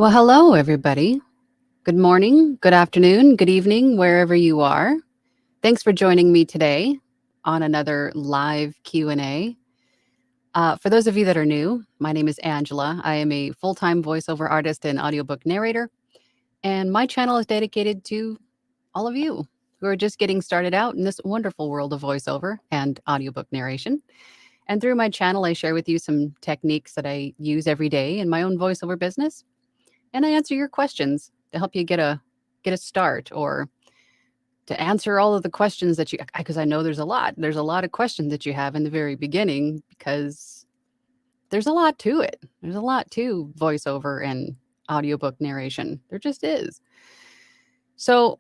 Well, hello, everybody. Good morning, good afternoon, good evening, wherever you are. Thanks for joining me today on another live Q&A. For those of you that are new, my name is Angela. I am a full-time voiceover artist and audiobook narrator, and my channel is dedicated to all of you who are just getting started out in this wonderful world of voiceover and audiobook narration. And through my channel, I share with you some techniques that I use every day in my own voiceover business, and I answer your questions to help you get a start, or to answer all of the questions that you, because I know there's a lot of questions that you have in the very beginning, because there's a lot to it. There's a lot to voiceover and audiobook narration. There just is. So,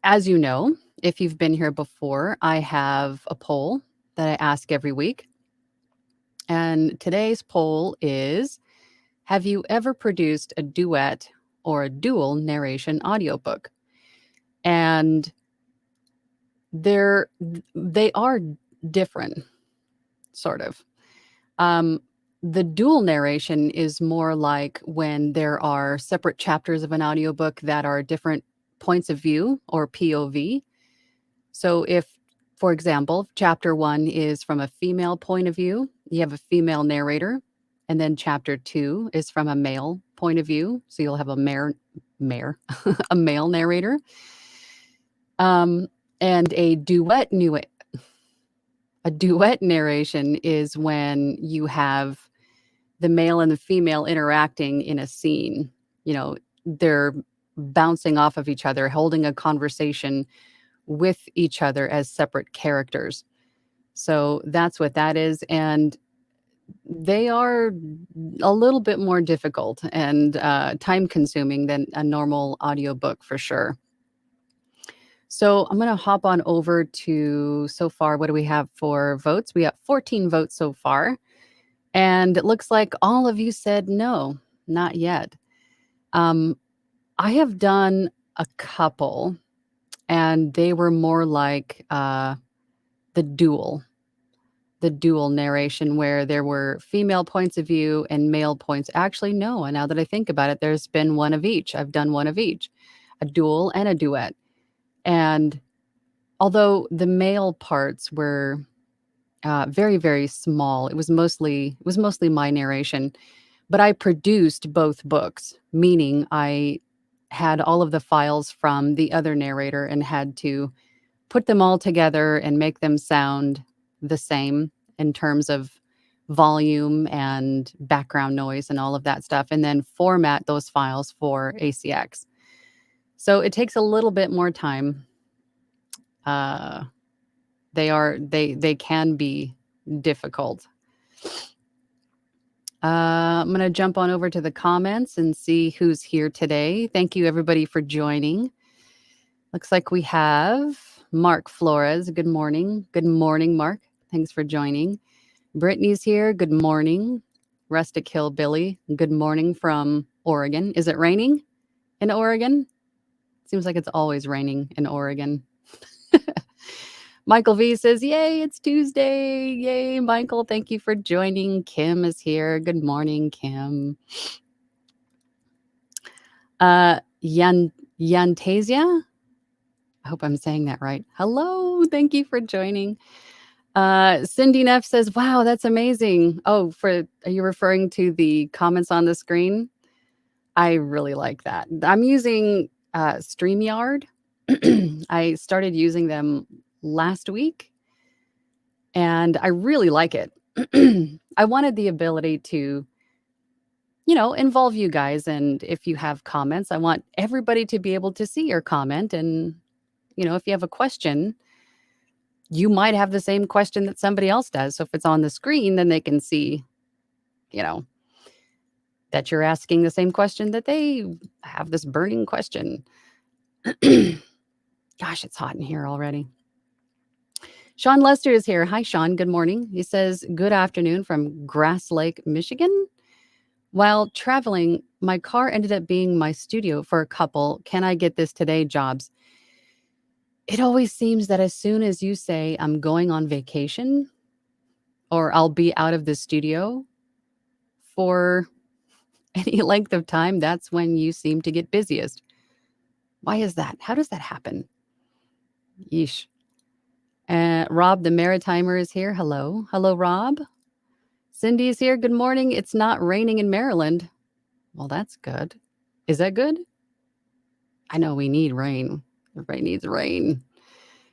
as you know, if you've been here before, I have a poll that I ask every week. And today's poll is: have you ever produced a duet or a dual narration audiobook? And they are different, sort of. Um, the dual narration is more like when there are separate chapters of an audiobook that are different points of view, or POV. So if, for example, chapter 1 is from a female point of view, you have a female narrator, and then chapter 2 is from a male point of view, so you'll have a a male narrator. And a duet narration is when you have the male and the female interacting in a scene. You know, they're bouncing off of each other, holding a conversation with each other as separate characters. So that's what that is. And they are a little bit more difficult and time consuming than a normal audiobook, for sure. So I'm going to hop on over to, so far, what do we have for votes? We have 14 votes so far. And it looks like all of you said no, not yet. I have done a couple, and they were more like the dual narration, where there were female points of view and male points. Actually, no, now that I think about it, there's been one of each. I've done one of each, a dual and a duet. And although the male parts were very, very small, it was mostly my narration, but I produced both books, meaning I had all of the files from the other narrator and had to put them all together and make them sound the same in terms of volume and background noise and all of that stuff, and then format those files for ACX. So it takes a little bit more time. They can be difficult. I'm going to jump on over to the comments and see who's here today. Thank you, everybody, for joining. Looks like we have Mark Flores. Good morning. Good morning, Mark. Thanks for joining. Brittany's here. Good morning. Rustic Hillbilly. Good morning from Oregon. Is it raining in Oregon? Seems like it's always raining in Oregon. Michael V says, yay, it's Tuesday. Yay, Michael. Thank you for joining. Kim is here. Good morning, Kim. Yantasia. I hope I'm saying that right. Hello. Thank you for joining. Cindy Neff says, wow, that's amazing. Oh, are you referring to the comments on the screen? I really like that. I'm using StreamYard. I started using them last week, and I really like it. I wanted the ability to, involve you guys. And if you have comments, I want everybody to be able to see your comment. And, if you have a question, you might have the same question that somebody else does. So if it's on the screen, then they can see, that you're asking the same question, that they have this burning question. Gosh, it's hot in here already. Sean Lester is here. Hi, Sean. Good morning. He says, good afternoon from Grass Lake, Michigan. While traveling, my car ended up being my studio for a couple "Can I get this today" jobs. It always seems that as soon as you say, I'm going on vacation, or I'll be out of the studio for Any length of time, that's when you seem to get busiest. Why is that? How does that happen? Yeesh. Rob the Maritimer is here. Hello. Hello, Rob. Cindy is here. Good morning. It's not raining in Maryland. Well, that's good. Is that good? I know we need rain. Everybody needs rain.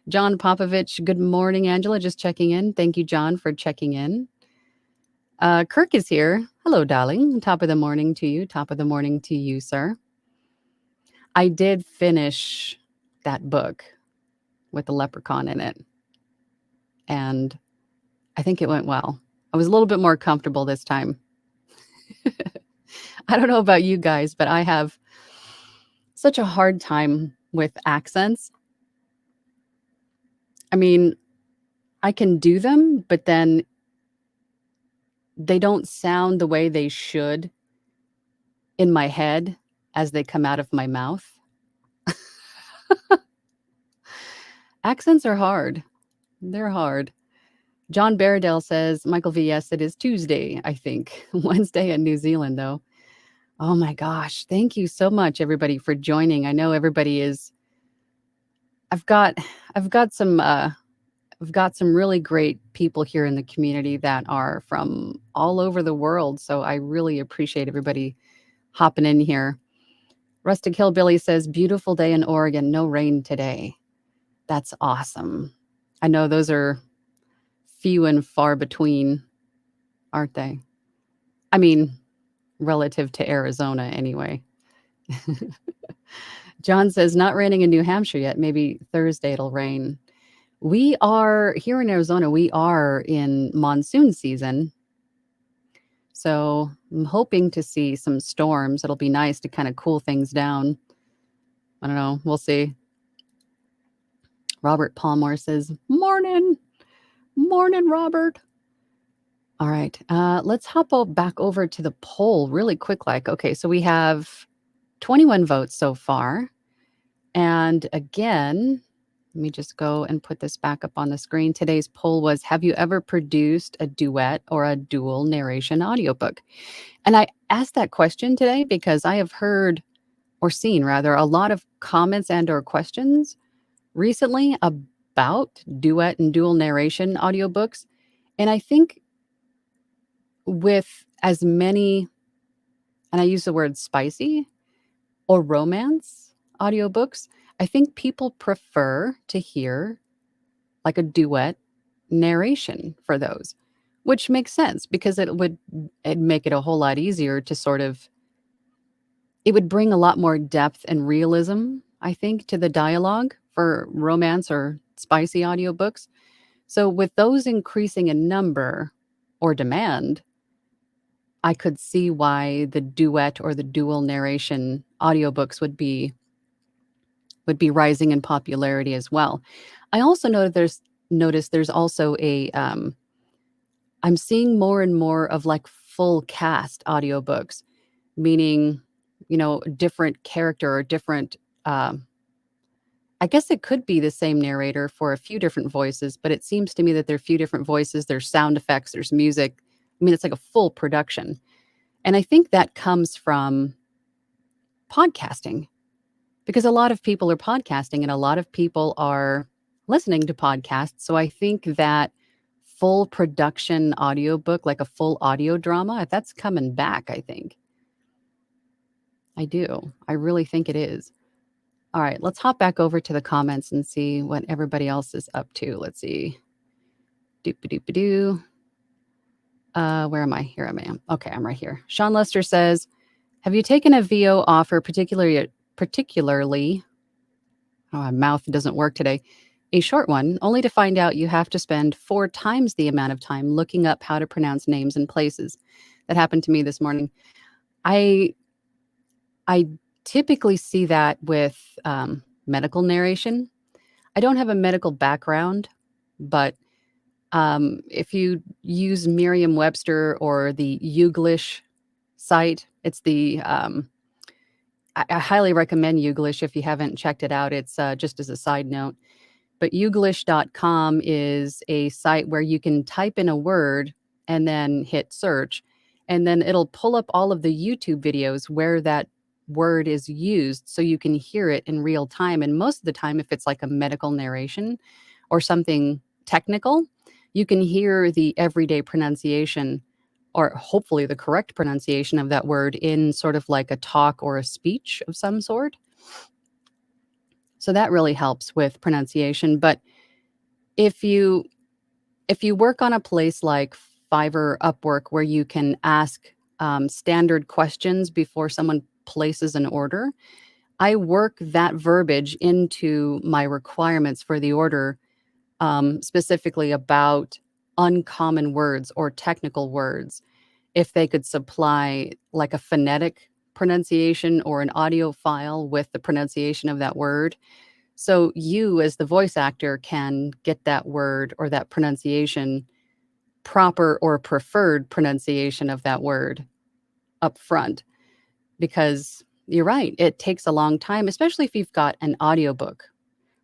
John Popovich, good morning, Angela. Just checking in. Thank you, John, for checking in. Kirk is here. Hello, darling. Top of the morning to you. Top of the morning to you, sir. I did finish that book with the leprechaun in it, and I think it went well. I was a little bit more comfortable this time. I don't know about you guys, but I have such a hard time with accents. I mean, I can do them, but then they don't sound the way they should in my head as they come out of my mouth. Accents are hard. They're hard. John Baradell says, Michael V, yes, it is Tuesday, I think. Wednesday in New Zealand, though. Oh my gosh. Thank you so much, everybody, for joining. I know everybody is. I've got some really great people here in the community that are from all over the world. So I really appreciate everybody hopping in here. Rustic Hillbilly says, beautiful day in Oregon, no rain today. That's awesome. I know those are few and far between, aren't they? I mean, relative to Arizona anyway. John says, not raining in New Hampshire yet. Maybe Thursday it'll rain. We are here in Arizona. We are in monsoon season. So I'm hoping to see some storms. It'll be nice to kind of cool things down. I don't know. We'll see. Robert Palmore says, morning. Morning, Robert. All right. Let's hop back over to the poll really quick. Okay, so we have 21 votes so far. And again, let me just go and put this back up on the screen. Today's poll was, have you ever produced a duet or a dual narration audiobook? And I asked that question today because I have heard, or seen rather, a lot of comments and or questions recently about duet and dual narration audiobooks. And I think with as many, and I use the word spicy or romance audiobooks, I think people prefer to hear like a duet narration for those, which makes sense because it'd make it a whole lot easier to sort of, it would bring a lot more depth and realism, I think, to the dialogue for romance or spicy audiobooks. So with those increasing in number or demand, I could see why the duet or the dual narration audiobooks would be rising in popularity as well. I also noticed there's also a I'm seeing more and more of like full cast audiobooks, meaning, different character or different I guess it could be the same narrator for a few different voices, but it seems to me that there are a few different voices, there's sound effects, there's music. I mean, it's like a full production. And I think that comes from podcasting because a lot of people are podcasting and a lot of people are listening to podcasts. So I think that full production audiobook, like a full audio drama, that's coming back, I think. I do. I really think it is. All right, let's hop back over to the comments and see what everybody else is up to. Let's see. Doop-a-doop-a-doo. Where am I? Here I am. Okay, I'm right here. Sean Lester says, have you taken a VO offer, particularly, oh, my mouth doesn't work today, a short one, only to find out you have to spend 4 times the amount of time looking up how to pronounce names and places? That happened to me this morning. I typically see that with medical narration. I don't have a medical background, but if you use Merriam-Webster or the Youglish site, it's the I highly recommend Youglish if you haven't checked it out. It's just as a side note. But Youglish.com is a site where you can type in a word and then hit search. and then it'll pull up all of the YouTube videos where that word is used so you can hear it in real time. And most of the time, if it's like a medical narration or something technical, you can hear the everyday pronunciation or hopefully the correct pronunciation of that word in sort of like a talk or a speech of some sort. So that really helps with pronunciation. But if you work on a place like Fiverr, Upwork, where you can ask standard questions before someone places an order, I work that verbiage into my requirements for the order, specifically about uncommon words or technical words. If they could supply like a phonetic pronunciation or an audio file with the pronunciation of that word. So you, as the voice actor, can get that word or that pronunciation, proper or preferred pronunciation of that word up front. Because you're right, it takes a long time, especially if you've got an audiobook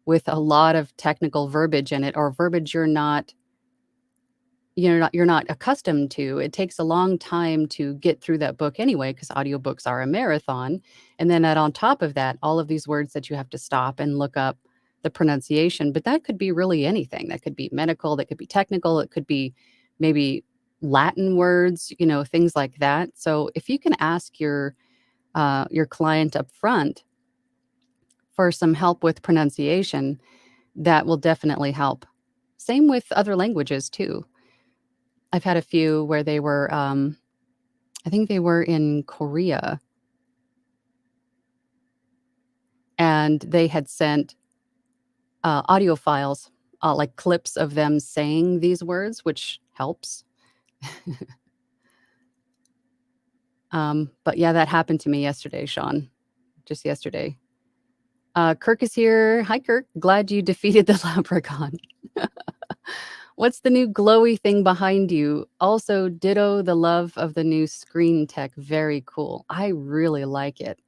with a lot of technical verbiage in it or verbiage you're not accustomed to. It takes a long time to get through that book anyway, because audiobooks are a marathon. And then on top of that, all of these words that you have to stop and look up the pronunciation. But that could be really anything. That could be medical, that could be technical, it could be maybe Latin words, things like that. So if you can ask your client up front for some help with pronunciation, that will definitely help. Same with other languages too. I've had a few where they were, I think they were in Korea, and they had sent audio files, like clips of them saying these words, which helps. But yeah, that happened to me yesterday, Sean, just yesterday. Kirk is here. Hi, Kirk. Glad you defeated the leprechaun. What's the new glowy thing behind you? Also, ditto the love of the new screen tech. Very cool. I really like it.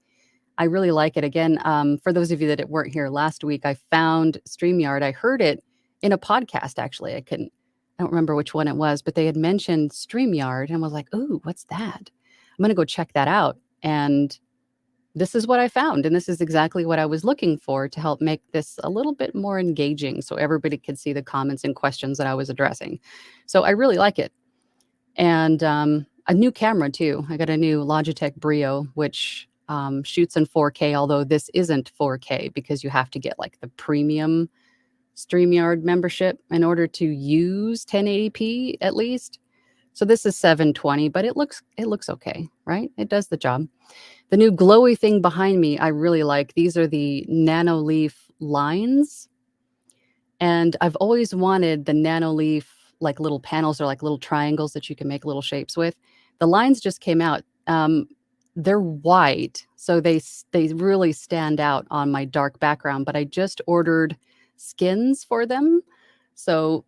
I really like it. Again, for those of you that weren't here last week, I found StreamYard. I heard it in a podcast, actually. I don't remember which one it was, but they had mentioned StreamYard and was like, ooh, what's that? I'm going to go check that out. And this is what I found. And this is exactly what I was looking for to help make this a little bit more engaging so everybody could see the comments and questions that I was addressing. So I really like it. And a new camera, too. I got a new Logitech Brio, which shoots in 4K, although this isn't 4K because you have to get like the premium StreamYard membership in order to use 1080p at least. So this is 720, but it looks okay, right? It does the job. The new glowy thing behind me, I really like. These are the Nanoleaf lines. And I've always wanted the Nanoleaf, like little panels or like little triangles that you can make little shapes with. The lines just came out. They're white, so they really stand out on my dark background, but I just ordered skins for them. So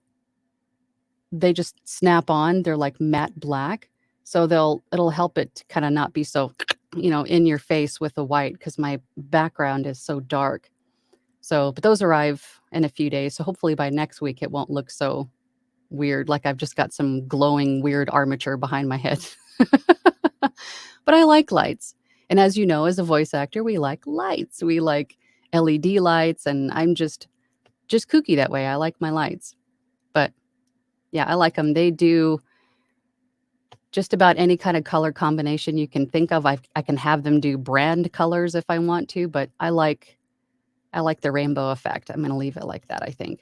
they just snap on. They're like matte black. So it'll help it kind of not be so, in your face with the white because my background is so dark. So, but those arrive in a few days. So hopefully by next week, it won't look so weird. Like I've just got some glowing weird armature behind my head. But I like lights. And as you know, as a voice actor, we like lights. We like LED lights. And I'm just kooky that way. I like my lights. But yeah, I like them. They do just about any kind of color combination you can think of. I can have them do brand colors if I want to, but I like the rainbow effect. I'm going to leave it like that, I think.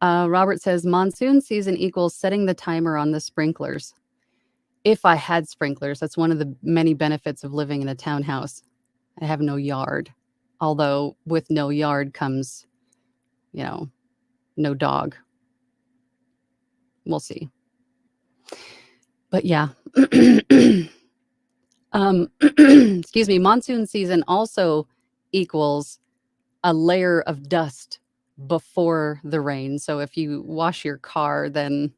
Robert says, monsoon season equals setting the timer on the sprinklers. If I had sprinklers, that's one of the many benefits of living in a townhouse. I have no yard. Although with no yard comes, no dog. We'll see. But yeah. Excuse me, monsoon season also equals a layer of dust before the rain. So if you wash your car, then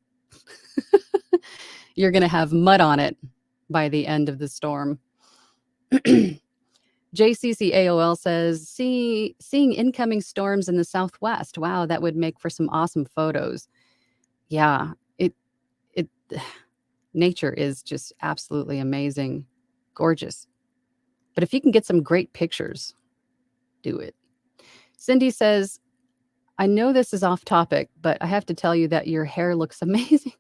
you're going to have mud on it by the end of the storm. JCCAOL says, seeing incoming storms in the Southwest. Wow, that would make for some awesome photos. Yeah, Nature is just absolutely amazing, gorgeous. But if you can get some great pictures, do it. Cindy says, I know this is off topic, but I have to tell you that your hair looks amazing.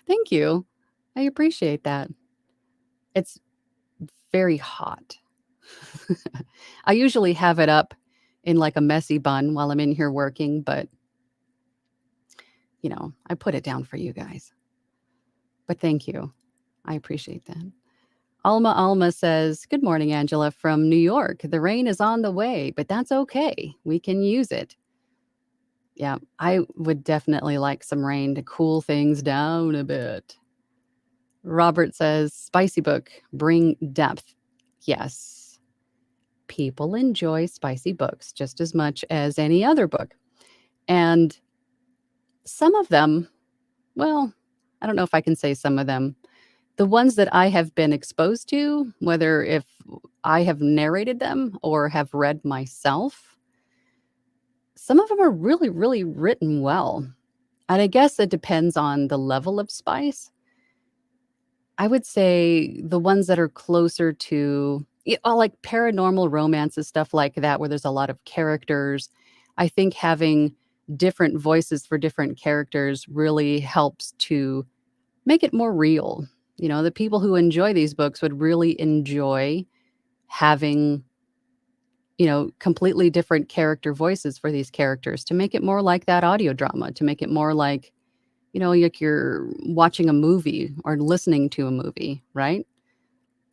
Thank you. I appreciate that. It's very hot. I usually have it up in like a messy bun while I'm in here working, but I put it down for you guys. But thank you. I appreciate that. Alma says, Good morning, Angela, from New York. The rain is on the way, but that's okay. We can use it. Yeah, I would definitely like some rain to cool things down a bit. Robert says, Spicy book, bring depth. Yes, people enjoy spicy books just as much as any other book. And some of them, well, I don't know if I can say some of them. The ones that I have been exposed to, whether if I have narrated them or have read myself, some of them are really, really written well. And I guess it depends on the level of spice. I would say the ones that are closer to like paranormal romances, stuff like that, where there's a lot of characters. I think having different voices for different characters really helps to make it more real. The people who enjoy these books would really enjoy having, completely different character voices for these characters to make it more like that audio drama, to make it more like, like you're watching a movie or listening to a movie, right?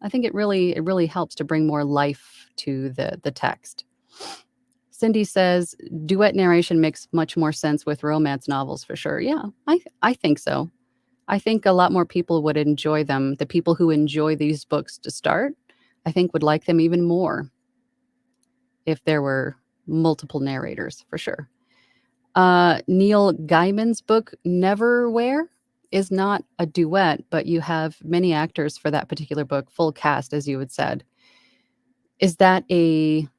I think it really helps to bring more life to the text. Cindy says duet narration makes much more sense with romance novels for sure. Yeah, I think so. I think a lot more people would enjoy them. The people who enjoy these books to start, I think would like them even more if there were multiple narrators for sure. Neil Gaiman's book, Neverwhere, is not a duet, but you have many actors for that particular book, full cast, as you had said. Is Neverwhere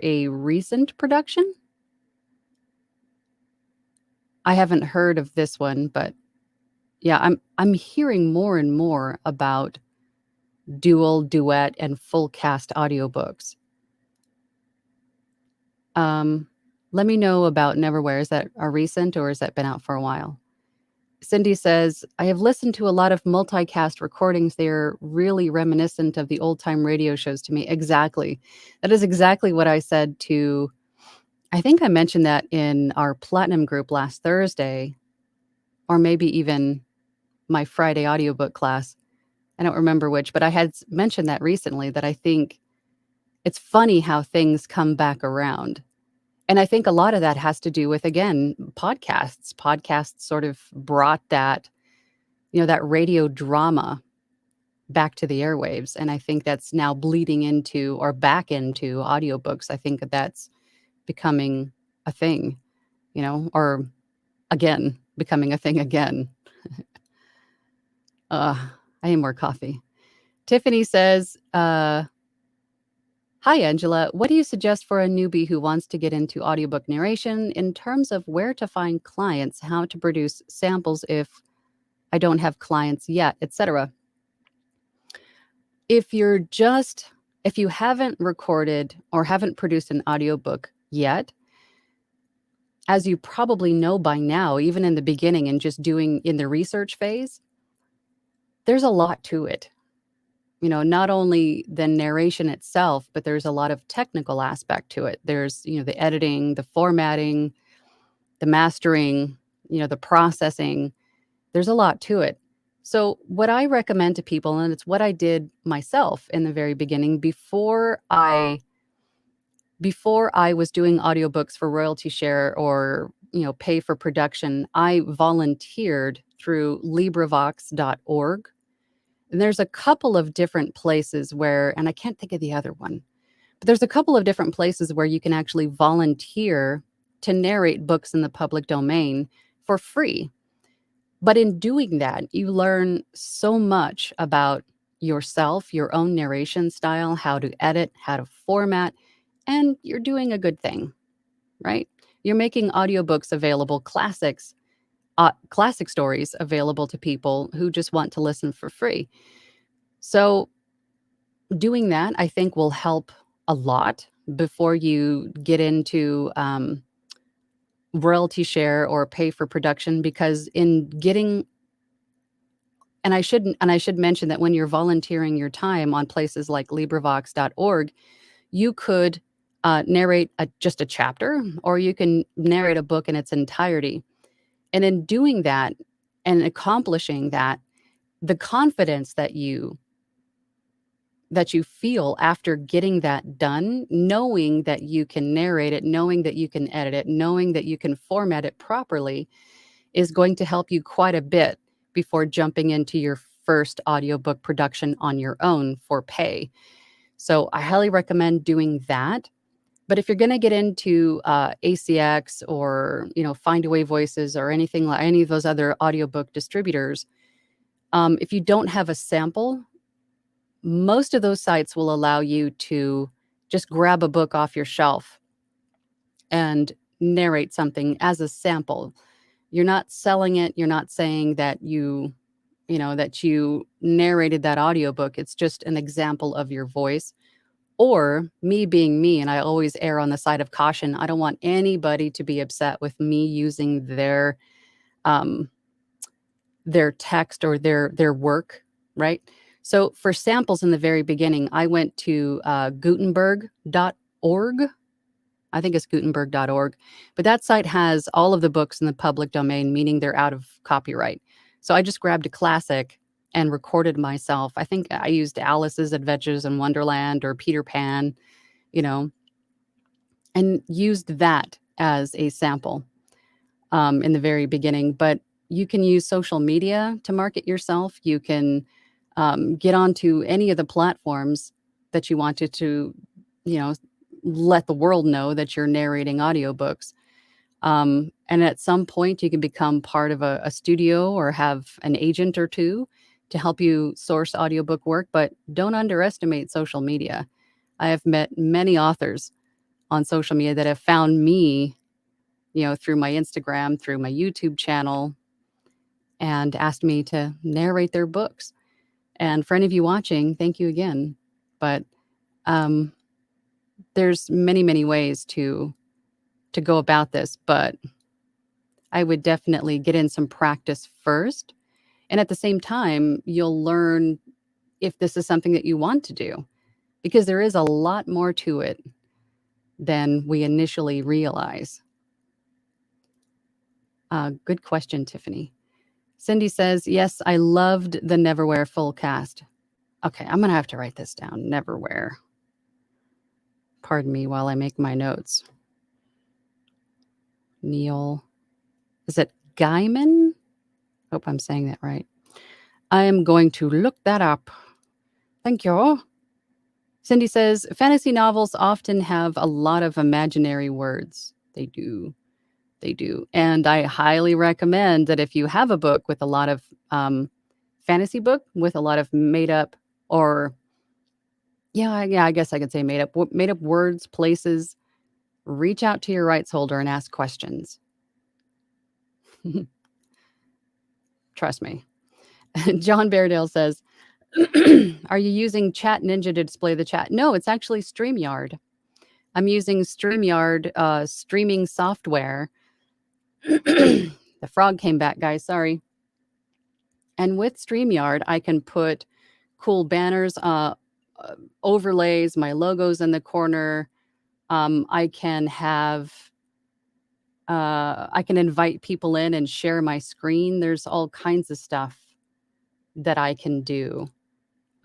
a recent production? I haven't heard of this one, but yeah, I'm hearing more and more about dual, duet, and full cast audiobooks. Let me know about Neverwhere. Is that a recent or has that been out for a while? Cindy says, I have listened to a lot of multicast recordings. They're really reminiscent of the old time radio shows to me. Exactly. That is exactly what I said to, I think I mentioned that in our Platinum group last Thursday, or maybe even my Friday audiobook class. I don't remember which, but I had mentioned that recently that I think it's funny how things come back around. And I think a lot of that has to do with, again, podcasts. Podcasts sort of brought that, that radio drama back to the airwaves. And I think that's now bleeding into or back into audiobooks. I think that's becoming a thing, or again, becoming a thing again. I need more coffee. Tiffany says, Hi, Angela. What do you suggest for a newbie who wants to get into audiobook narration in terms of where to find clients, how to produce samples if I don't have clients yet, etc.? If you haven't recorded or haven't produced an audiobook yet, as you probably know by now, even in the beginning and just doing in the research phase, there's a lot to it. Not only the narration itself, but there's a lot of technical aspect to it. There's, the editing, the formatting, the mastering, the processing. There's a lot to it. So what I recommend to people, and it's what I did myself in the very beginning before I was doing audiobooks for royalty share or, pay for production, I volunteered through LibriVox.org. And there's a couple of different places where, and I can't think of the other one, but there's a couple of different places where you can actually volunteer to narrate books in the public domain for free. But in doing that, you learn so much about yourself, your own narration style, how to edit, how to format, and you're doing a good thing, right? You're making audiobooks available, classics, classic stories available to people who just want to listen for free. So doing that, I think, will help a lot before you get into royalty share or pay for production, because in getting and I should mention that when you're volunteering your time on places like LibriVox.org, you could narrate just a chapter, or you can narrate a book in its entirety. And in doing that and accomplishing that, the confidence that you feel after getting that done, knowing that you can narrate it, knowing that you can edit it, knowing that you can format it properly, is going to help you quite a bit before jumping into your first audiobook production on your own for pay. So I highly recommend doing that. But if you're going to get into ACX or Findaway Voices or anything like any of those other audiobook distributors, if you don't have a sample, most of those sites will allow you to just grab a book off your shelf and narrate something as a sample. You're not selling it. You're not saying that that you narrated that audiobook. It's just an example of your voice. Or me being me, and I always err on the side of caution. I don't want anybody to be upset with me using um, their text or their work, right? So for samples in the very beginning, I went to Gutenberg.org. I think it's Gutenberg.org. But that site has all of the books in the public domain, meaning they're out of copyright. So I just grabbed a classic and recorded myself. I think I used Alice's Adventures in Wonderland or Peter Pan, you know, and used that as a sample in the very beginning. But you can use social media to market yourself. You can get onto any of the platforms that you wanted to, you know, let the world know that you're narrating audiobooks. And at some point, you can become part of a studio or have an agent or two to help you source audiobook work. But don't underestimate social media. I have met many authors on social media that have found me, through my Instagram, through my YouTube channel, and asked me to narrate their books. And for any of you watching, thank you again. But um, there's many, many ways to go about this, but I would definitely get in some practice first. And at the same time, you'll learn if this is something that you want to do, because there is a lot more to it than we initially realize. Good question, Tiffany. Cindy says, yes, I loved the Neverwhere full cast. Okay, I'm going to have to write this down. Neverwhere. Pardon me while I make my notes. Neil. Is it Gaiman? Hope I'm saying that right. I am going to look that up. Thank you. Cindy says, fantasy novels often have a lot of imaginary words. They do. They do. And I highly recommend that if you have a book with a lot of fantasy book with a lot of made up or I guess I could say made up words, places, reach out to your rights holder and ask questions. Trust me. John Bairdale says, are you using Chat Ninja to display the chat? No, it's actually StreamYard. I'm using StreamYard streaming software. The frog came back, guys. Sorry. And with StreamYard, I can put cool banners, overlays, my logos in the corner. I can invite people in and share my screen. There's all kinds of stuff that I can do.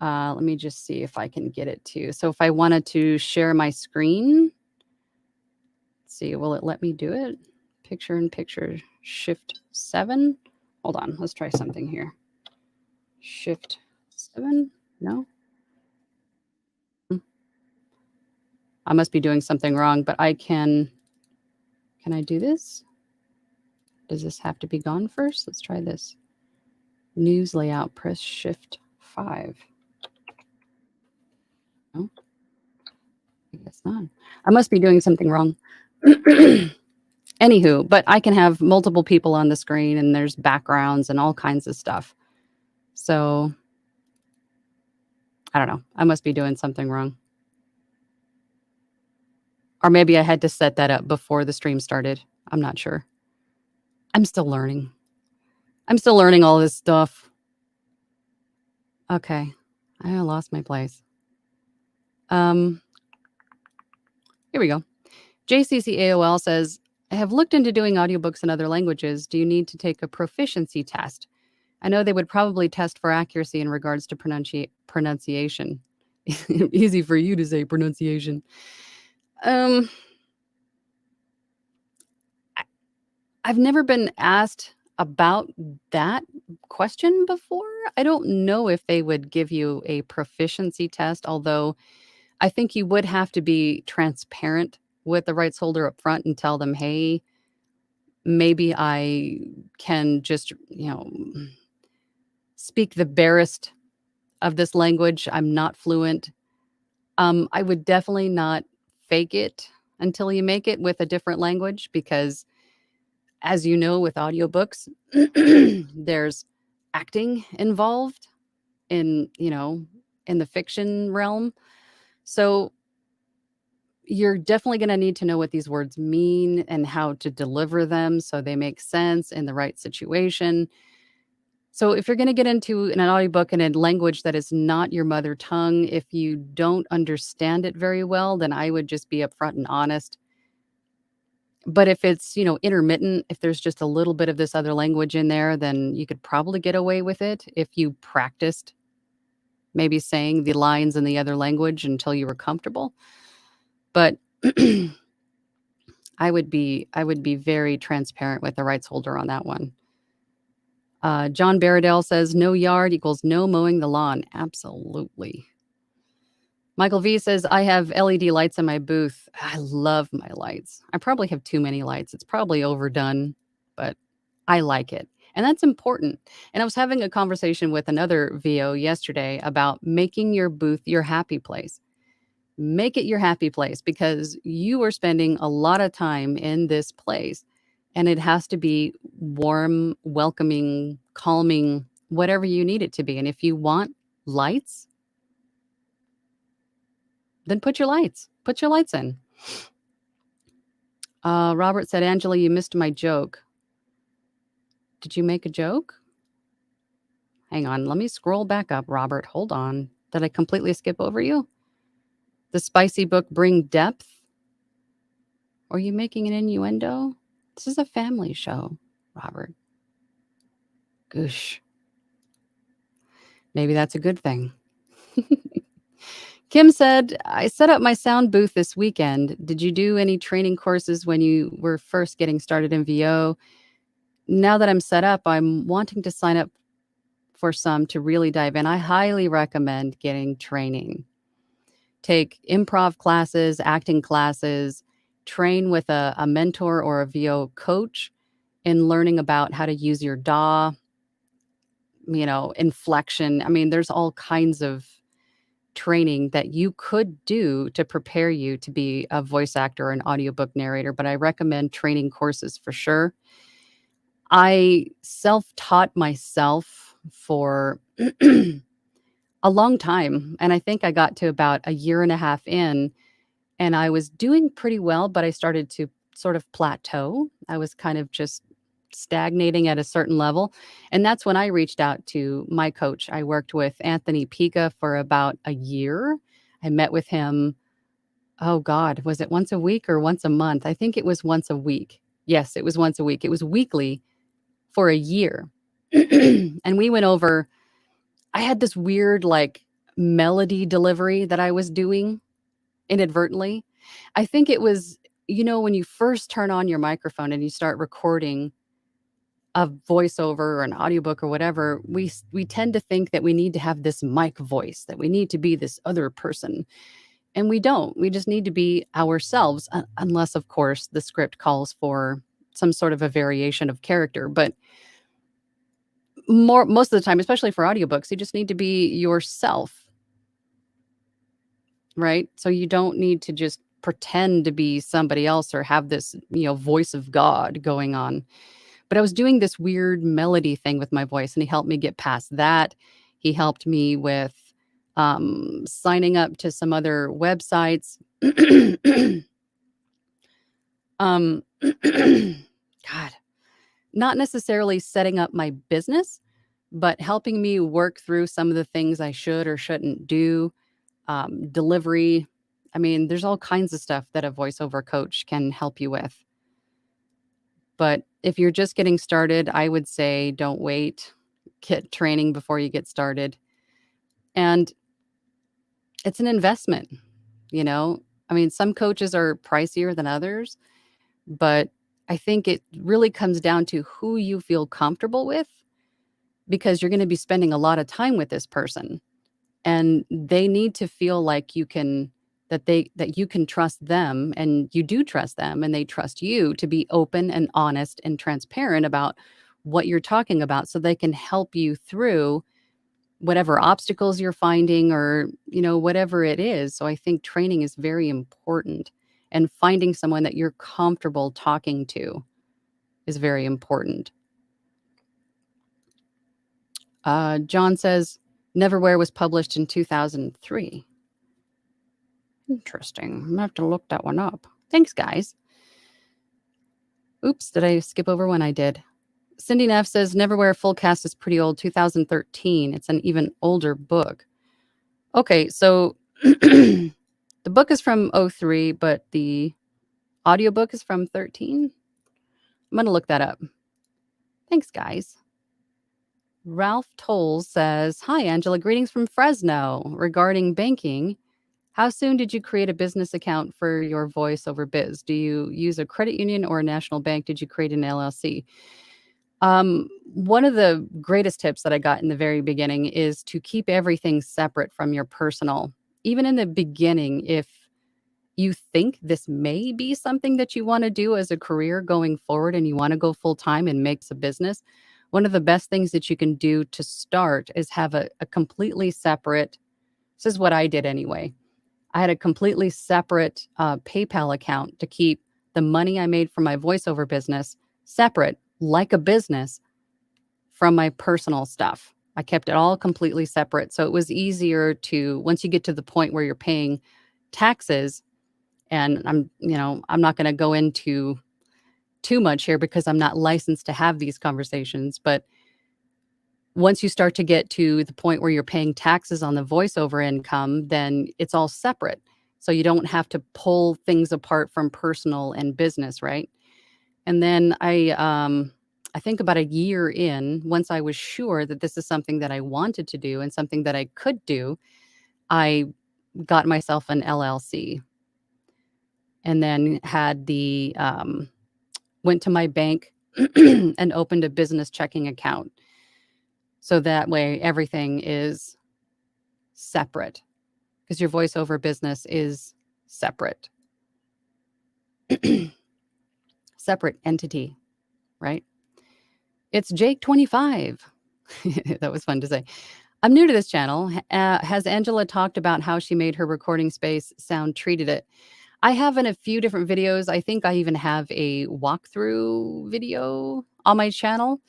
Let me just see if I can get it to. So if I wanted to share my screen, let's see, will it let me do it? Picture in picture, Shift 7. Hold on, let's try something here. Shift 7, no? I must be doing something wrong, but can I do this? Does this have to be gone first? Let's try this. News layout, press Shift 5. No, I guess not. I must be doing something wrong. Anywho, but I can have multiple people on the screen and there's backgrounds and all kinds of stuff. So I don't know. I must be doing something wrong. Or maybe I had to set that up before the stream started. I'm not sure. I'm still learning. I'm still learning all this stuff. Okay. I lost my place. Here we go. JCCAOL says, I have looked into doing audiobooks in other languages. Do you need to take a proficiency test? I know they would probably test for accuracy in regards to pronunciation. Easy for you to say pronunciation. I- I've never been asked about that question before. I don't know if they would give you a proficiency test, although I think you would have to be transparent with the rights holder up front and tell them, hey, maybe I can just, speak the barest of this language. I'm not fluent. I would definitely not fake it until you make it with a different language because, as you know, with audiobooks, there's acting involved in, in the fiction realm. So you're definitely going to need to know what these words mean and how to deliver them so they make sense in the right situation. So if you're going to get into an audiobook in a language that is not your mother tongue, if you don't understand it very well, then I would just be upfront and honest. But if it's, intermittent, if there's just a little bit of this other language in there, then you could probably get away with it if you practiced maybe saying the lines in the other language until you were comfortable. But I would be very transparent with the rights holder on that one. John Baradell says no yard equals no mowing the lawn. Absolutely. Michael V says, I have LED lights in my booth. I love my lights. I probably have too many lights. It's probably overdone, but I like it. And that's important. And I was having a conversation with another VO yesterday about making your booth your happy place. Make it your happy place because you are spending a lot of time in this place and it has to be warm, welcoming, calming, whatever you need it to be. And if you want lights, then put your lights in. Robert said, Angela, you missed my joke. Did you make a joke? Hang on, let me scroll back up, Robert. Hold on. Did I completely skip over you? The spicy book bring depth? Are you making an innuendo? This is a family show, Robert. Goosh. Maybe that's a good thing. Kim said, I set up my sound booth this weekend. Did you do any training courses when you were first getting started in VO? Now that I'm set up, I'm wanting to sign up for some to really dive in. I highly recommend getting training. Take improv classes, acting classes, train with a mentor or a VO coach in learning about how to use your DAW, inflection. I mean, there's all kinds of training that you could do to prepare you to be a voice actor or an audiobook narrator, but I recommend training courses for sure. I self-taught myself for a long time, and I think I got to about a year and a half in, and I was doing pretty well, but I started to sort of plateau. I was kind of just stagnating at a certain level, and that's when I reached out to my coach. I worked with Anthony Pica for about a year. I met with him, oh God, was it once a week or once a month? I think it was once a week. Yes, it was once a week. It was weekly for a year. And we went over, I had this weird like melody delivery that I was doing inadvertently. I think it was, when you first turn on your microphone and you start recording a voiceover or an audiobook or whatever, we tend to think that we need to have this mic voice, that we need to be this other person. And we don't. We just need to be ourselves, unless, of course, the script calls for some sort of a variation of character. But most of the time, especially for audiobooks, you just need to be yourself, right? So you don't need to just pretend to be somebody else or have this, voice of God going on. But I was doing this weird melody thing with my voice, and he helped me get past that. He helped me with signing up to some other websites. God, not necessarily setting up my business, but helping me work through some of the things I should or shouldn't do. Delivery. I mean, there's all kinds of stuff that a voiceover coach can help you with. But if you're just getting started, I would say don't wait. Get training before you get started. And it's an investment, you know? I mean, some coaches are pricier than others, but I think it really comes down to who you feel comfortable with, because you're going to be spending a lot of time with this person, and they need to feel like that you can trust them, and you do trust them, and they trust you to be open and honest and transparent about what you're talking about, so they can help you through whatever obstacles you're finding, or whatever it is. So I think training is very important, and finding someone that you're comfortable talking to is very important. John says Neverwhere was published in 2003. Interesting. I'm gonna have to look that one up. Thanks, guys. Oops, did I skip over one? I did. Cindy Neff says Neverwhere full cast is pretty old, 2013. It's an even older book. Okay, so the book is from 03, but the audiobook is from 13. I'm going to look that up. Thanks, guys. Ralph Tolles says, Hi, Angela. Greetings from Fresno. Regarding banking, how soon did you create a business account for your voiceover biz? Do you use a credit union or a national bank? Did you create an LLC? One of the greatest tips that I got in the very beginning is to keep everything separate from your personal. Even in the beginning, if you think this may be something that you want to do as a career going forward, and you want to go full time and make a business, one of the best things that you can do to start is have a completely separate. This is what I did anyway. I had a completely separate PayPal account to keep the money I made from my voiceover business separate, like a business, from my personal stuff. I kept it all completely separate. So it was easier to, once you get to the point where you're paying taxes, and I'm not going to go into too much here because I'm not licensed to have these conversations, but once you start to get to the point where you're paying taxes on the voiceover income, then it's all separate. So you don't have to pull things apart from personal and business, right? And then I think about a year in, once I was sure that this is something that I wanted to do and something that I could do, I got myself an LLC, and then had went to my bank and opened a business checking account. So that way everything is separate, because your voiceover business is separate. Separate entity, right? It's Jake25. That was fun to say. I'm new to this channel. Has Angela talked about how she made her recording space sound treated it? I have in a few different videos. I think I even have a walkthrough video on my channel.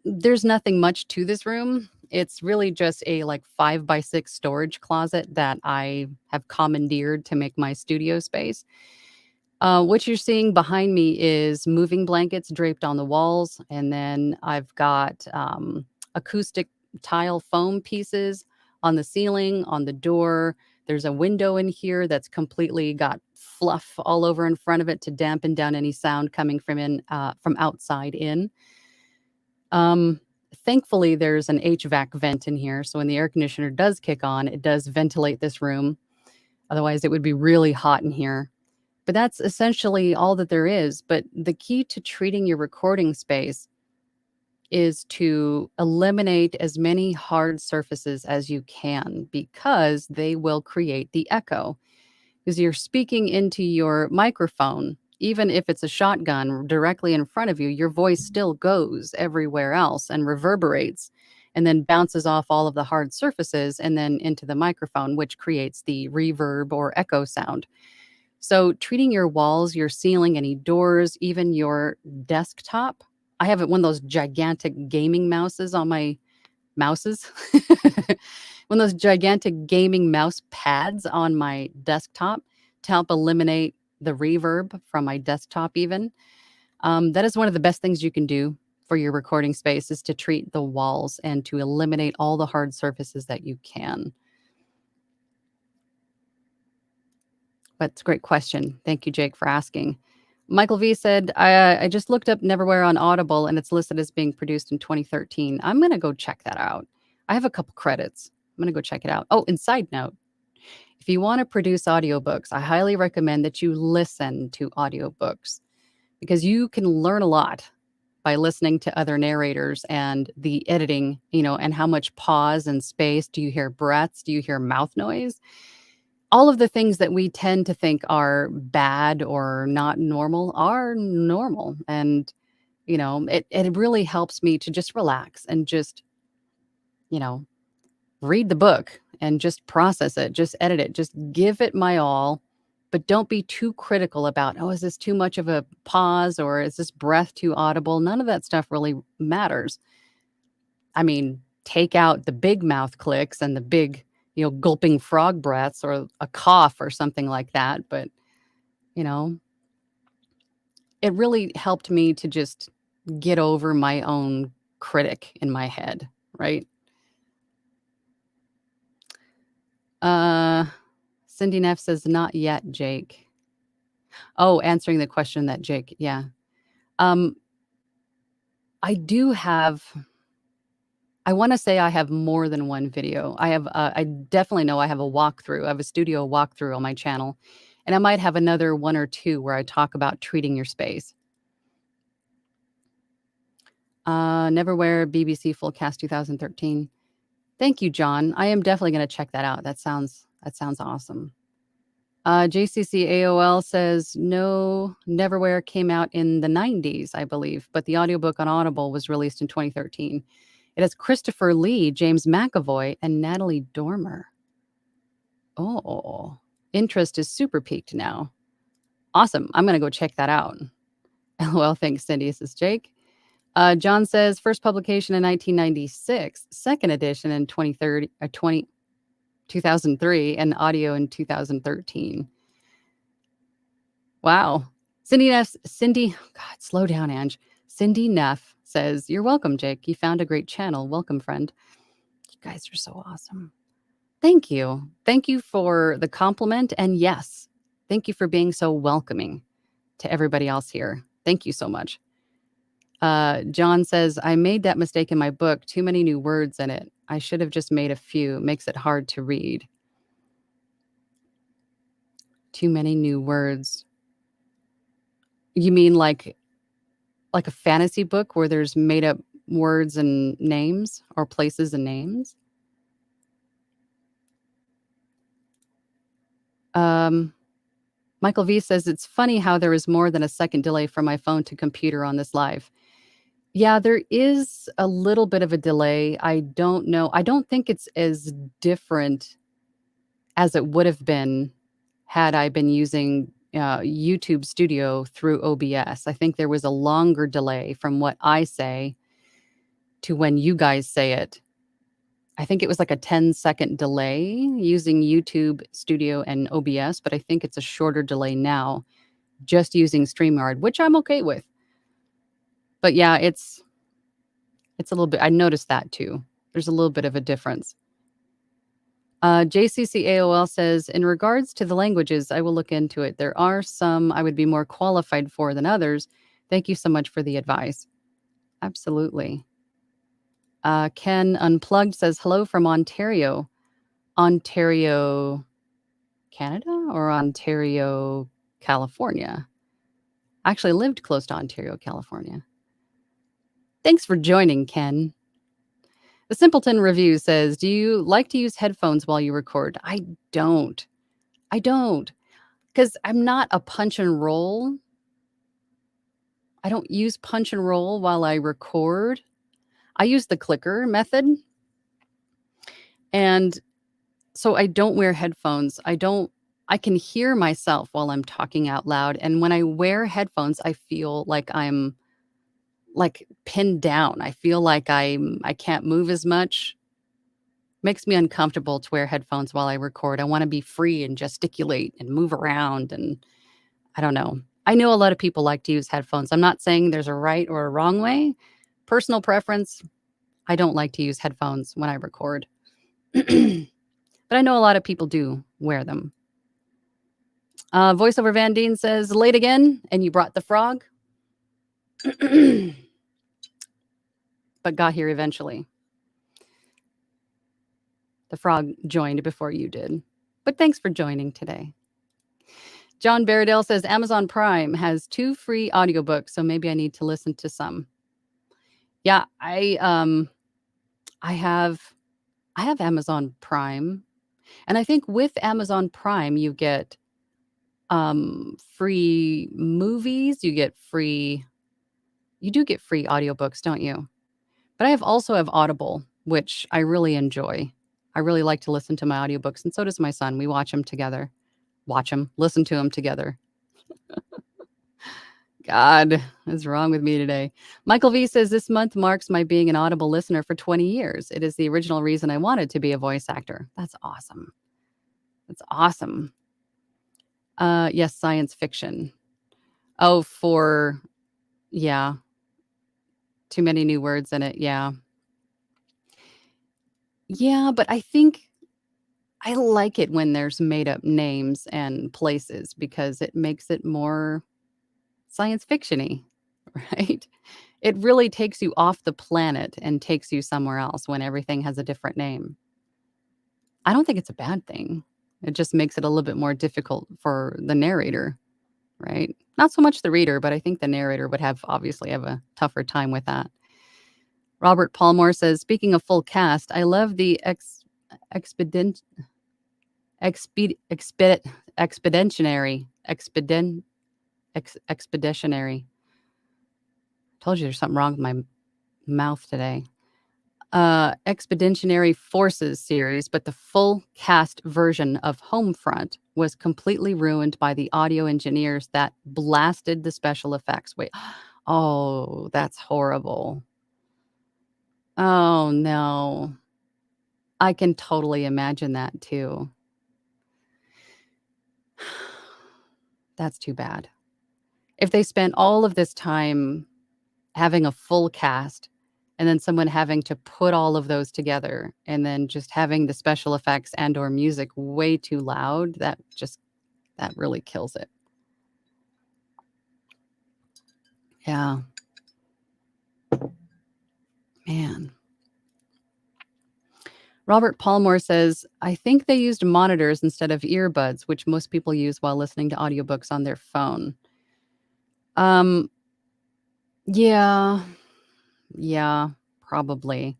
There's nothing much to this room. It's really just a 5x6 storage closet that I have commandeered to make my studio space. What you're seeing behind me is moving blankets draped on the walls. And then I've got acoustic tile foam pieces on the ceiling, on the door. There's a window in here that's completely got fluff all over in front of it to dampen down any sound coming from outside in. Thankfully, there's an HVAC vent in here. So when the air conditioner does kick on, it does ventilate this room. Otherwise, it would be really hot in here. But that's essentially all that there is. But the key to treating your recording space is to eliminate as many hard surfaces as you can, because they will create the echo. Because you're speaking into your microphone, even if it's a shotgun directly in front of you, your voice still goes everywhere else and reverberates, and then bounces off all of the hard surfaces and then into the microphone, which creates the reverb or echo sound. So, treating your walls, your ceiling, any doors, even your desktop. I have one of those gigantic gaming mouses on my mouses. One of those gigantic gaming mouse pads on my desktop to help eliminate the reverb from my desktop, even. That is one of the best things you can do for your recording space is to treat the walls and to eliminate all the hard surfaces that you can. But it's a great question. Thank you, Jake, for asking. Michael V said, I just looked up Neverwhere on Audible and it's listed as being produced in 2013. I'm going to go check that out. I have a couple credits. I'm going to go check it out. Oh, and side note, if you want to produce audiobooks, I highly recommend that you listen to audiobooks because you can learn a lot by listening to other narrators and the editing, and how much pause and space. Do you hear breaths? Do you hear mouth noise? All of the things that we tend to think are bad or not normal are normal. And, it really helps me to just relax and just, you know, read the book and just process it, just edit it, just give it my all. But don't be too critical about, oh, is this too much of a pause or is this breath too audible? None of that stuff really matters. I mean, take out the big mouth clicks and the big, gulping frog breaths or a cough or something like that. But, you know, it really helped me to just get over my own critic in my head, right? Uh, Cindy Neff says, not yet, Jake. Oh, answering the question that Jake, yeah. Um, I do have I wanna say I have more than one video. I definitely know I have a walkthrough. I have a studio walkthrough on my channel, and I might have another 1 or 2 where I talk about treating your space. Neverwhere BBC Full Cast 2013. Thank you, John. I am definitely gonna check that out. That sounds awesome. JCC AOL says, "No, Neverwhere came out in the '90s, I believe, but the audiobook on Audible was released in 2013. It has Christopher Lee, James McAvoy, and Natalie Dormer." Oh, interest is super peaked now. Awesome. I'm gonna go check that out. LOL, thanks, Cindy, says Jake. John says, first publication in 1996, second edition in 2003, and audio in 2013. Wow. God, slow down, Ange. Cindy Neff says, you're welcome, Jake. You found a great channel. Welcome, friend. You guys are so awesome. Thank you. Thank you for the compliment. And yes, thank you for being so welcoming to everybody else here. Thank you so much. John says, I made that mistake in my book. Too many new words in it. I should have just made a few. Makes it hard to read. Too many new words. You mean like a fantasy book where there's made up words and names or places and names? Michael V says, it's funny how there is more than a second delay from my phone to computer on this live. Yeah, there is a little bit of a delay. I don't know. I don't think it's as different as it would have been had I been using YouTube Studio through OBS. I think there was a longer delay from what I say to when you guys say it. I think it was like a 10-second delay using YouTube Studio and OBS, but I think it's a shorter delay now just using StreamYard, which I'm okay with. But yeah, it's a little bit, I noticed that too. There's a little bit of a difference. JCC AOL says, in regards to the languages, I will look into it. There are some I would be more qualified for than others. Thank you so much for the advice. Absolutely. Ken Unplugged says, hello from Ontario. Ontario, Canada or Ontario, California? I actually lived close to Ontario, California. Thanks for joining, Ken. The Simpleton Review says, do you like to use headphones while you record? I don't. Because I'm not a punch and roll. I don't use punch and roll while I record. I use the clicker method. And so I don't wear headphones. I don't I can hear myself while I'm talking out loud, and when I wear headphones, I feel like I'm, like, pinned down. I feel like I can't move as much. Makes me uncomfortable to wear headphones while I record. I wanna be free and gesticulate and move around, and I don't know. I know a lot of people like to use headphones. I'm not saying there's a right or a wrong way. Personal preference, I don't like to use headphones when I record. But I know a lot of people do wear them. Voiceover Van Deen says, "Late again, and you brought the frog?" But got here eventually. The frog joined before you did. But thanks for joining today. John Baradell says, "Amazon Prime has 2 free audiobooks, so maybe I need to listen to some." Yeah, I have Amazon Prime, and I think with Amazon Prime, you get, free movies, you do get free audiobooks, don't you? But I also have Audible, which I really enjoy. I really like to listen to my audiobooks, and so does my son. We watch them together. Listen to them together. God, what's wrong with me today? Michael V says, "This month marks my being an Audible listener for 20 years. It is the original reason I wanted to be a voice actor." That's awesome. That's awesome. Yes, science fiction. Oh, yeah, too many new words in it. Yeah. Yeah, but I think I like it when there's made up names and places because it makes it more science fiction-y, right? It really takes you off the planet and takes you somewhere else when everything has a different name. I don't think it's a bad thing. It just makes it a little bit more difficult for the narrator, right? Not so much the reader, but I think the narrator would obviously have a tougher time with that. Robert Palmore says, "Speaking of full cast, I love the expedient expeditionary expeditionary. Told you there's something wrong with my mouth today. Expeditionary Forces series, but the full cast version of Homefront was completely ruined by the audio engineers that blasted the special effects." Wait, oh, that's horrible. Oh no. I can totally imagine that too. That's too bad. If they spent all of this time having a full cast and then someone having to put all of those together and then just having the special effects and or music way too loud, that really kills it. Yeah. Man. Robert Palmore says, "I think they used monitors instead of earbuds, which most people use while listening to audiobooks on their phone." Um, yeah. Yeah, probably.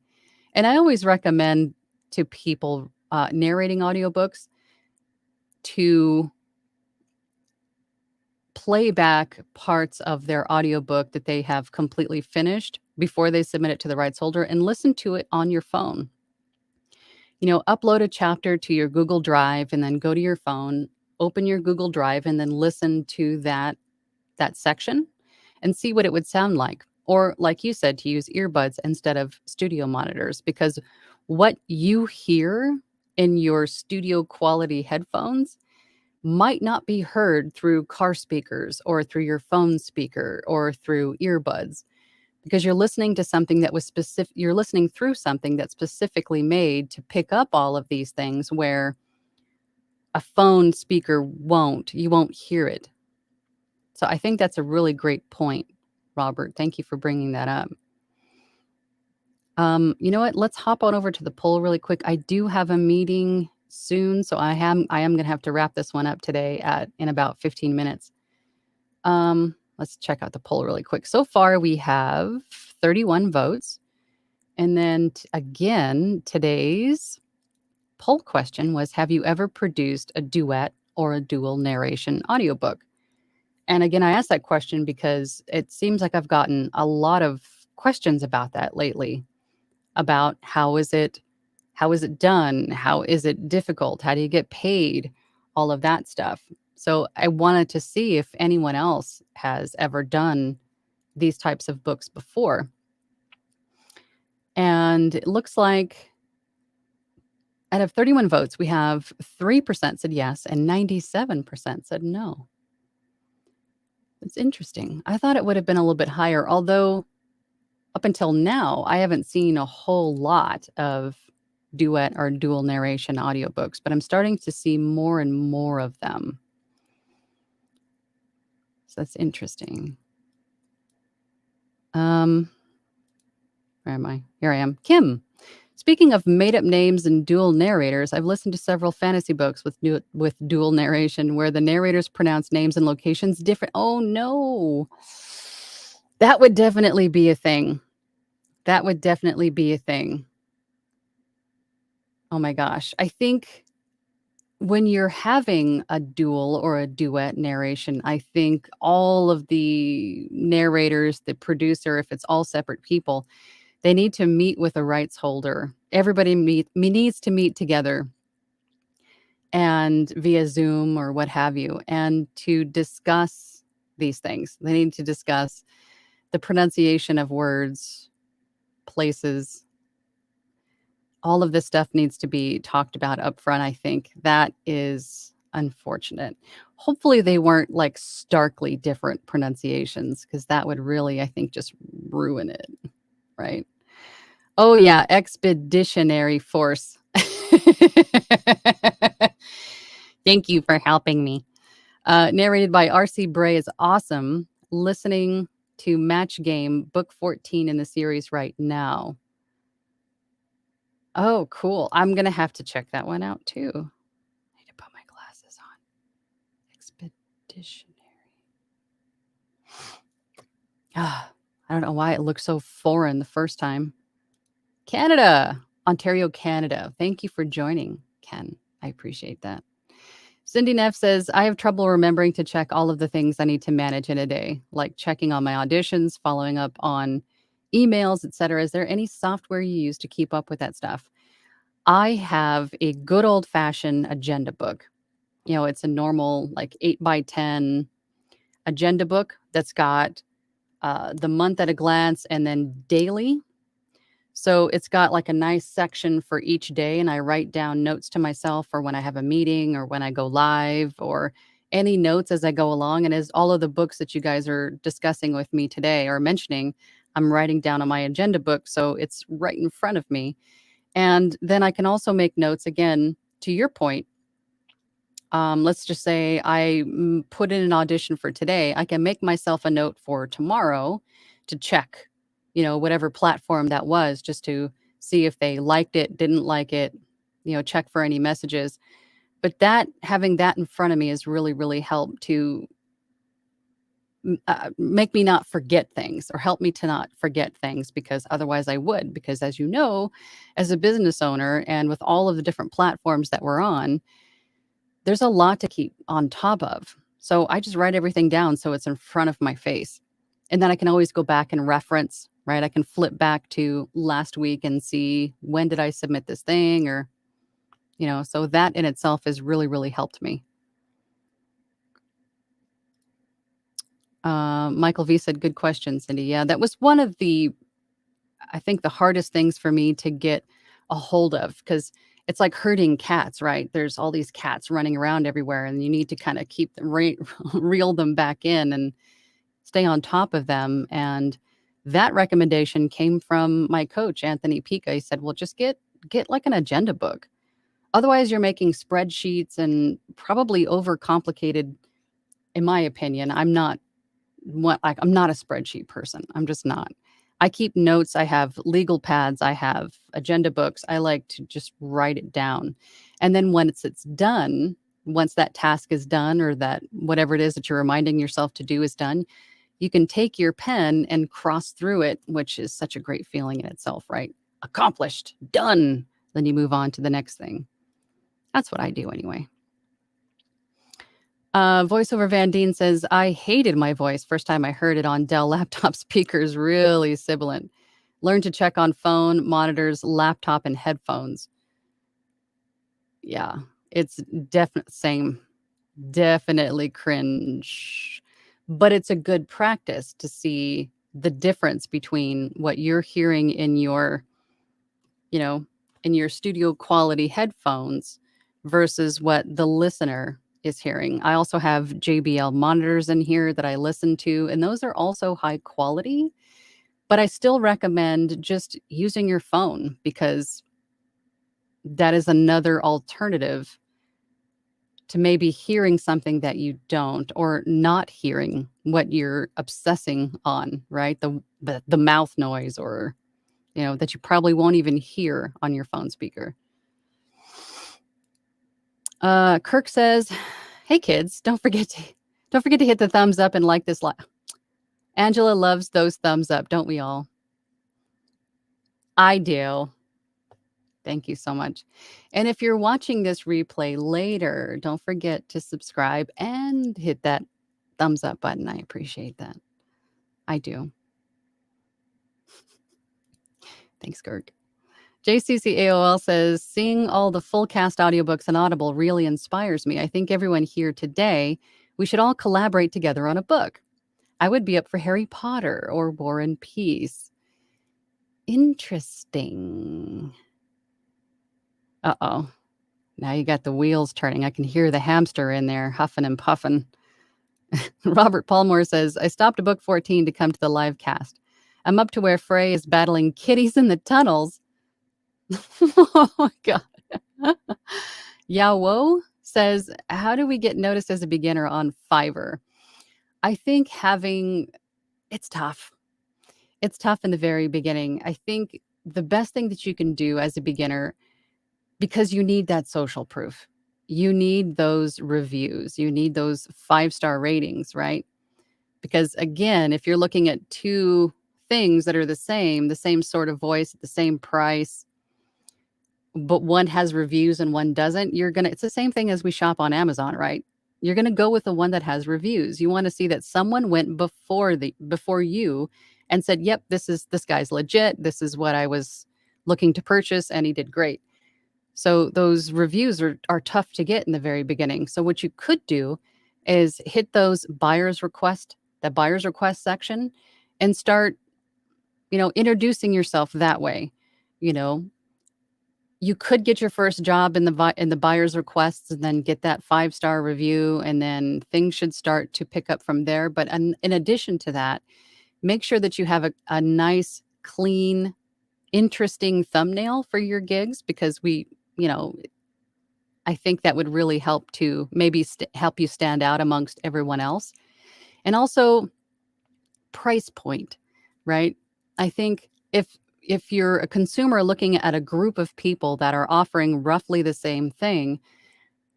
And I always recommend to people narrating audiobooks to play back parts of their audiobook that they have completely finished before they submit it to the rights holder and listen to it on your phone. Upload a chapter to your Google Drive and then go to your phone, open your Google Drive and then listen to that section and see what it would sound like. Or like you said, to use earbuds instead of studio monitors because what you hear in your studio quality headphones might not be heard through car speakers or through your phone speaker or through earbuds because you're listening through something that's specifically made to pick up all of these things where a phone speaker you won't hear it. So I think that's a really great point, Robert. Thank you for bringing that up. You know what? Let's hop on over to the poll really quick. I do have a meeting soon, so I am going to have to wrap this one up today in about 15 minutes. Let's check out the poll really quick. So far, we have 31 votes. And then again, today's poll question was, have you ever produced a duet or a dual narration audiobook? And again, I asked that question because it seems like I've gotten a lot of questions about that lately, about how is it done? How is it difficult? How do you get paid? all of that stuff. So I wanted to see if anyone else has ever done these types of books before. And it looks like out of 31 votes, we have 3% said yes and 97% said no. It's interesting. I thought it would have been a little bit higher, although up until now, I haven't seen a whole lot of duet or dual narration audiobooks, but I'm starting to see more and more of them. So that's interesting. Where am I? Here I am. Kim. Speaking of made-up names and dual narrators, I've listened to several fantasy books with dual narration where the narrators pronounce names and locations different. Oh no. That would definitely be a thing. That would definitely be a thing. Oh my gosh. I think when you're having a dual or a duet narration, I think all of the narrators, the producer, if it's all separate people, they need to meet with a rights holder. Everybody needs to meet together and via Zoom or what have you, and to discuss these things. They need to discuss the pronunciation of words, places. All of this stuff needs to be talked about up front. I think that is unfortunate. Hopefully they weren't like starkly different pronunciations, because that would really, I think, just ruin it, right? Oh yeah, expeditionary force. Thank you for helping me. Narrated by R.C. Bray is awesome. Listening to Match Game, book 14 in the series right now. Oh, cool. I'm going to have to check that one out too. I need to put my glasses on. Expeditionary. I don't know why it looked so foreign the first time. Canada, Ontario, Canada. Thank you for joining, Ken. I appreciate that. Cindy Neff says, I have trouble remembering to check all of the things I need to manage in a day, like checking on my auditions, following up on emails, etc. Is there any software you use to keep up with that stuff? I have a good old-fashioned agenda book. You know, it's a normal like 8x10 agenda book that's got the month at a glance and then daily. So it's got like a nice section for each day, and I write down notes to myself for when I have a meeting or when I go live, or any notes as I go along. And as all of the books that you guys are discussing with me today or mentioning, I'm writing down on my agenda book. So it's right in front of me. And then I can also make notes again, to your point. Let's just say I put in an audition for today. I can make myself a note for tomorrow to check, you know, whatever platform that was, just to see if they liked it, didn't like it, you know, check for any messages. But that, having that in front of me has really, really helped to make me not forget things, or help me to not forget things, because otherwise I would. Because as you know, as a business owner and with all of the different platforms that we're on, there's a lot to keep on top of. So I just write everything down so it's in front of my face. And then I can always go back and reference, right? I can flip back to last week and see, when did I submit this thing, or, you know, so that in itself has really, really helped me. Michael V said, good question, Cindy. Yeah, that was one of the, I think, the hardest things for me to get a hold of, because it's like herding cats, right? There's all these cats running around everywhere, and you need to kind of keep them, reel them back in and stay on top of them. And that recommendation came from my coach, Anthony Pica. He said, well, just get like an agenda book. Otherwise, you're making spreadsheets and probably overcomplicated, in my opinion. I'm not a spreadsheet person. I'm just not. I keep notes. I have legal pads. I have agenda books. I like to just write it down. And then once it's done, once that task is done, or that whatever it is that you're reminding yourself to do is done, you can take your pen and cross through it, which is such a great feeling in itself, right? Accomplished, done. Then you move on to the next thing. That's what I do anyway. VoiceOver Van Deen says, I hated my voice first time I heard it on Dell laptop speakers, really sibilant. Learn to check on phone, monitors, laptop, and headphones. Yeah, it's definitely same. Definitely cringe. But it's a good practice to see the difference between what you're hearing in your, you know, in your studio quality headphones versus what the listener is hearing. I also have JBL monitors in here that I listen to, and those are also high quality, but I still recommend just using your phone because that is another alternative to maybe hearing something that you don't or not hearing what you're obsessing on, right? The mouth noise or, that you probably won't even hear on your phone speaker. Kirk says, "Hey kids, don't forget to hit the thumbs up and like this Angela loves those thumbs up, don't we all? I do. Thank you so much. And if you're watching this replay later, don't forget to subscribe and hit that thumbs up button. I appreciate that. I do. Thanks, Kirk. JCCAOL says, seeing all the full cast audiobooks on Audible really inspires me. I think everyone here today, we should all collaborate together on a book. I would be up for Harry Potter or War and Peace. Interesting. Uh-oh. Now you got the wheels turning. I can hear the hamster in there huffing and puffing. Robert Palmore says, I stopped at book 14 to come to the live cast. I'm up to where Frey is battling kitties in the tunnels. Oh my God. Yawo says, how do we get noticed as a beginner on Fiverr? I think it's tough. It's tough in the very beginning. I think the best thing that you can do as a beginner, because you need that social proof, you need those reviews, you need those 5-star ratings, right? Because again, if you're looking at two things that are the same sort of voice at the same price, but one has reviews and one doesn't, it's the same thing as we shop on Amazon, right? You're going to go with the one that has reviews. You want to see that someone went before you and said, yep, this guy's legit. This is what I was looking to purchase, and he did great. So those reviews are tough to get in the very beginning. So what you could do is hit that buyer's request section and start, introducing yourself that way. You could get your first job in the buyer's requests and then get that 5-star review, and then things should start to pick up from there. But in addition to that, make sure that you have a nice, clean, interesting thumbnail for your gigs, because I think that would really help to maybe help you stand out amongst everyone else. And also price point, right? I think if you're a consumer looking at a group of people that are offering roughly the same thing,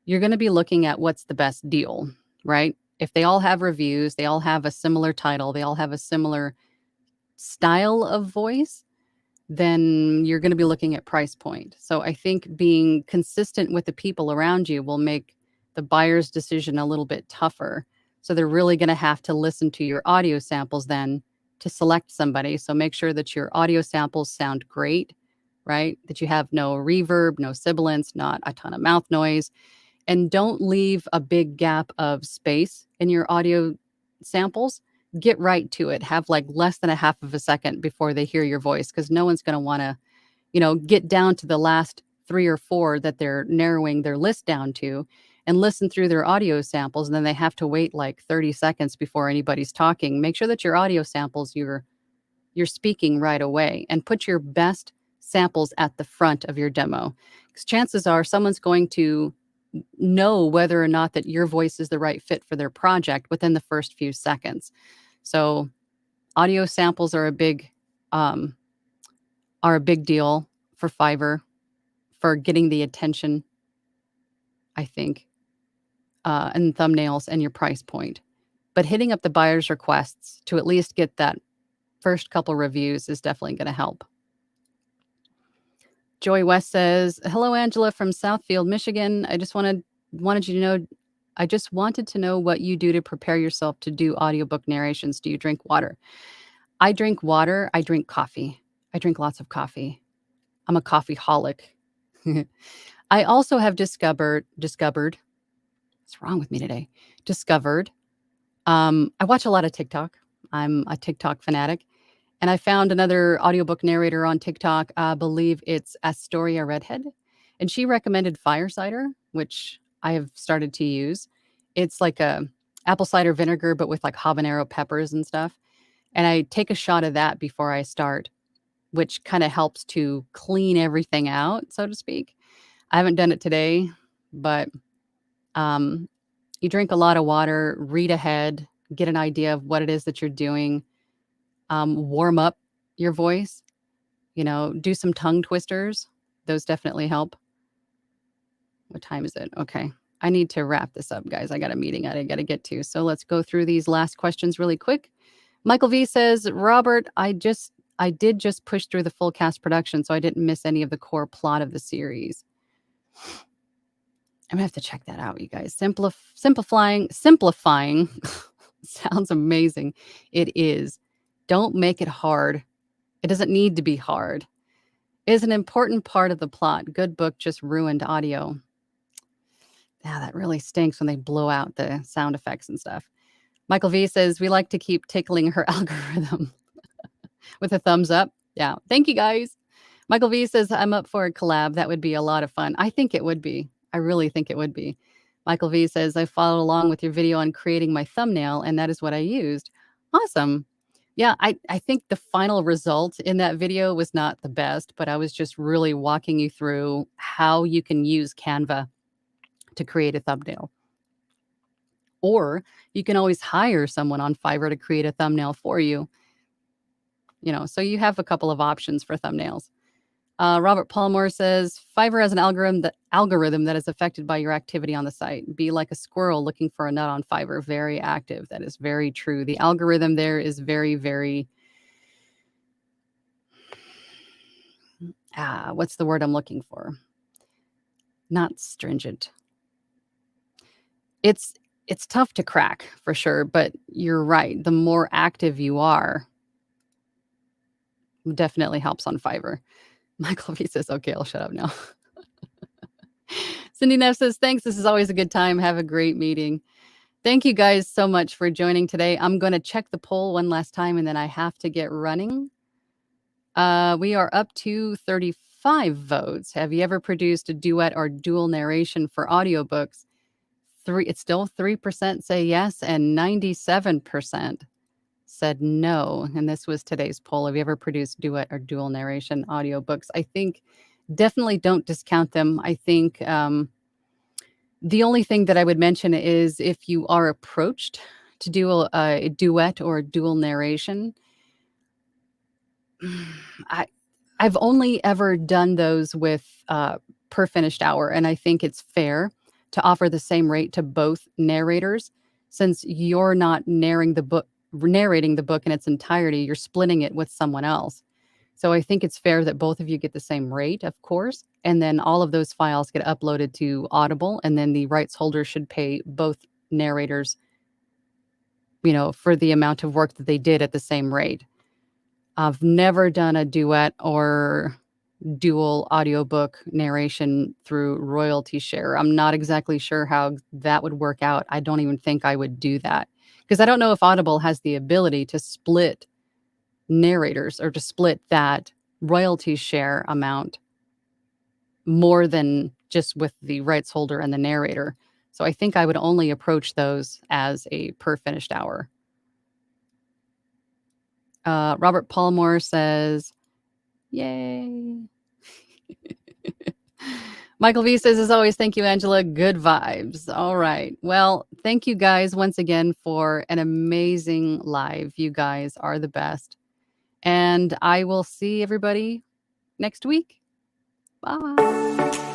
you're going to be looking at what's the best deal, right? If they all have reviews, they all have a similar title, they all have a similar style of voice, then you're going to be looking at price point. So I think being consistent with the people around you will make the buyer's decision a little bit tougher. So they're really going to have to listen to your audio samples then to select somebody. So make sure that your audio samples sound great, right? That you have no reverb, no sibilance, not a ton of mouth noise. And don't leave a big gap of space in your audio samples. Get right to it. Have like less than a half of a second before they hear your voice, because no one's going to want to, get down to the last 3 or 4 that they're narrowing their list down to and listen through their audio samples. And then they have to wait like 30 seconds before anybody's talking. Make sure that your audio samples, you're speaking right away, and put your best samples at the front of your demo, because chances are someone's going to know whether or not that your voice is the right fit for their project within the first few seconds. So audio samples are a big deal for Fiverr for getting the attention, I think, and thumbnails and your price point. But hitting up the buyer's requests to at least get that first couple reviews is definitely going to help. Joy West says, hello, Angela from Southfield, Michigan. I just wanted to know what you do to prepare yourself to do audiobook narrations. Do you drink water? I drink water. I drink coffee. I drink lots of coffee. I'm a coffeeholic. I also have discovered What's wrong with me today? Discovered. I watch a lot of TikTok. I'm a TikTok fanatic. And I found another audiobook narrator on TikTok. I believe it's Astoria Redhead. And she recommended fire cider, which I have started to use. It's like a apple cider vinegar, but with like habanero peppers and stuff. And I take a shot of that before I start, which kind of helps to clean everything out, so to speak. I haven't done it today, but you drink a lot of water, read ahead, get an idea of what it is that you're doing, warm up your voice, do some tongue twisters. Those definitely help. What time is it? Okay. I need to wrap this up, guys. I got a meeting I got to get to. So let's go through these last questions really quick. Michael V says, Robert, I did just push through the full cast production, so I didn't miss any of the core plot of the series. I'm gonna have to check that out, you guys. Simplifying sounds amazing. It is. Don't make it hard. It doesn't need to be hard. It is an important part of the plot. Good book just ruined audio. Yeah, that really stinks when they blow out the sound effects and stuff. Michael V says, we like to keep tickling her algorithm with a thumbs up. Yeah. Thank you, guys. Michael V says, I'm up for a collab. That would be a lot of fun. I think it would be. I really think it would be. Michael V says, I followed along with your video on creating my thumbnail, and that is what I used. Awesome. Yeah, I think the final result in that video was not the best, but I was just really walking you through how you can use Canva to create a thumbnail. Or you can always hire someone on Fiverr to create a thumbnail for you. So you have a couple of options for thumbnails. Robert Palmore says, Fiverr has an algorithm that is affected by your activity on the site. Be like a squirrel looking for a nut on Fiverr. Very active. That is very true. The algorithm there is very, very, what's the word I'm looking for? Not stringent. It's tough to crack for sure, but you're right. The more active you are, definitely helps on Fiverr. Michael V says, okay, I'll shut up now. Cindy Neff says, thanks. This is always a good time. Have a great meeting. Thank you guys so much for joining today. I'm going to check the poll one last time, and then I have to get running. We are up to 35 votes. Have you ever produced a duet or dual narration for audiobooks? It's still 3% say yes, and 97% said no. And this was today's poll. Have you ever produced duet or dual narration audiobooks? I think definitely don't discount them. I think the only thing that I would mention is if you are approached to do a duet or dual narration, I've only ever done those with per finished hour, and I think it's fair to offer the same rate to both narrators, since you're not narrating the book in its entirety. You're splitting it with someone else. So I think it's fair that both of you get the same rate, of course, and then all of those files get uploaded to Audible, and then the rights holder should pay both narrators, for the amount of work that they did at the same rate. I've never done a duet or dual audiobook narration through royalty share. I'm not exactly sure how that would work out. I don't even think I would do that, because I don't know if Audible has the ability to split narrators or to split that royalty share amount more than just with the rights holder and the narrator. So I think I would only approach those as a per finished hour. Robert Palmore says, yay. Michael V says, as always, thank you, Angela. Good vibes. All right. Well, thank you guys once again for an amazing live. You guys are the best. And I will see everybody next week. Bye.